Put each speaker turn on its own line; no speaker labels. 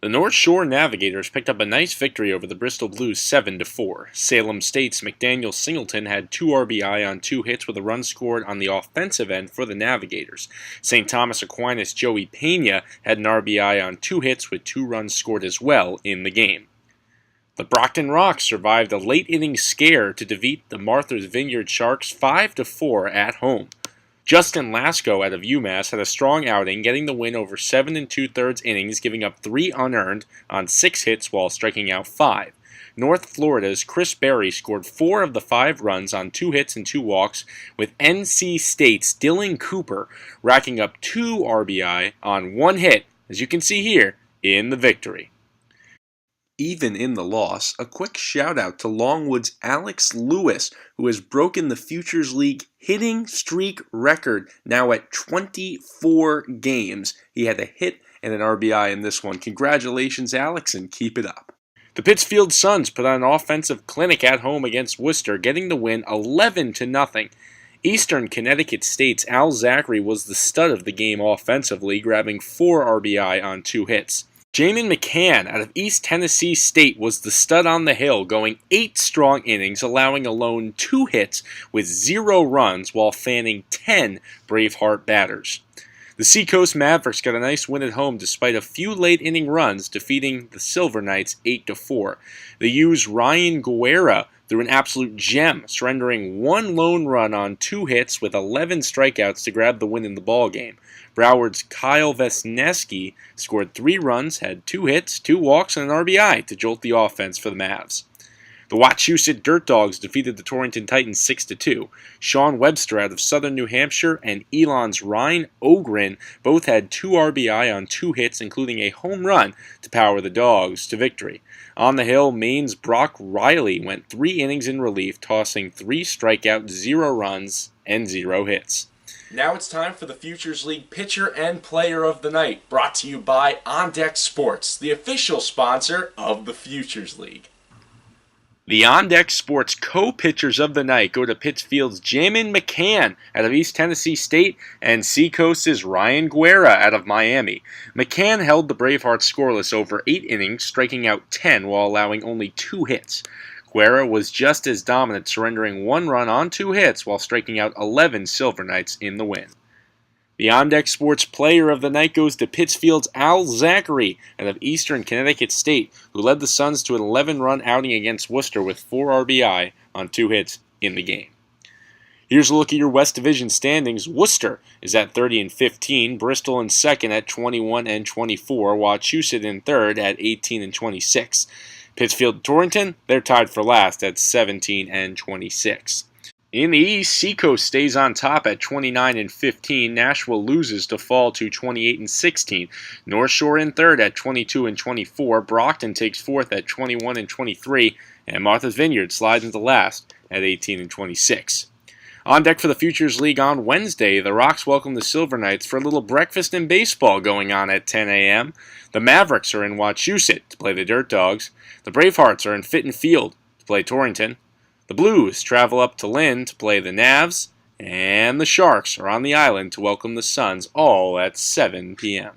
The North Shore Navigators picked up a nice victory over the Bristol Blues 7-4. Salem State's McDaniel Singleton had 2 RBI on 2 hits with a run scored on the offensive end for the Navigators. St. Thomas Aquinas' Joey Pena had an RBI on 2 hits with 2 runs scored as well in the game. The Brockton Rox survived a late-inning scare to defeat the Martha's Vineyard Sharks 5-4 at home. Justin Lasko out of UMass had a strong outing, getting the win over 7 2/3 innings, giving up 3 unearned on 6 hits while striking out 5. North Florida's Chris Berry scored 4 of the 5 runs on 2 hits and 2 walks, with NC State's Dylan Cooper racking up 2 RBI on 1 hit, as you can see here, in the victory. Even in the loss, a quick shout out to Longwood's Alex Lewis, who has broken the Futures League hitting streak record, now at 24 games. He had a hit and an RBI in this one. Congratulations, Alex, and keep it up. The Pittsfield Suns put on an offensive clinic at home against Worcester, getting the win 11-0. Eastern Connecticut State's Al Zachary was the stud of the game offensively, grabbing 4 RBI on 2 hits. Jamin McCann out of East Tennessee State was the stud on the hill, going 8 strong innings, allowing alone 2 hits with 0 runs while fanning 10 Braveheart batters. The Seacoast Mavericks got a nice win at home despite a few late-inning runs, defeating the Silver Knights 8-4. The U's Ryan Guerra threw an absolute gem, surrendering 1 lone run on 2 hits with 11 strikeouts to grab the win in the ballgame. Broward's Kyle Vesneski scored 3 runs, had 2 hits, 2 walks, and an RBI to jolt the offense for the Mavs. The Wachusett Dirt Dogs defeated the Torrington Titans 6-2. Sean Webster out of Southern New Hampshire and Elon's Ryan Ogren both had 2 RBI on 2 hits, including a home run to power the Dogs to victory. On the hill, Maine's Brock Riley went 3 innings in relief, tossing 3 strikeouts, 0 runs, and 0 hits. Now it's time for the Futures League Pitcher and Player of the Night, brought to you by On Deck Sports, the official sponsor of the Futures League. The On Deck Sports co-pitchers of the night go to Pittsfield's Jamin McCann out of East Tennessee State and Seacoast's Ryan Guerra out of Miami. McCann held the Bravehearts scoreless over 8 innings, striking out 10 while allowing only 2 hits. Guerra was just as dominant, surrendering 1 run on 2 hits while striking out 11 Silver Knights in the win. The On Deck Sports Player of the Night goes to Pittsfield's Al Zachary out of Eastern Connecticut State, who led the Suns to an 11-run outing against Worcester with 4 RBI on 2 hits in the game. Here's a look at your West Division standings. Worcester is at 30-15, Bristol in second at 21-24, Wachusett in third at 18-26. Pittsfield and Torrington, they're tied for last at 17-26. In the East, Seacoast stays on top at 29-15. Nashville loses to fall to 28-16. North Shore in third at 22-24. Brockton takes fourth at 21-23. And Martha's Vineyard slides into last at 18-26. On deck for the Futures League on Wednesday, the Rox welcome the Silver Knights for a little breakfast and baseball going on at 10 a.m. The Mavericks are in Wachusett to play the Dirt Dogs. The Bravehearts are in Fitton Field to play Torrington. The Blues travel up to Lynn to play the Navs. And the Sharks are on the island to welcome the Suns, all at 7 p.m.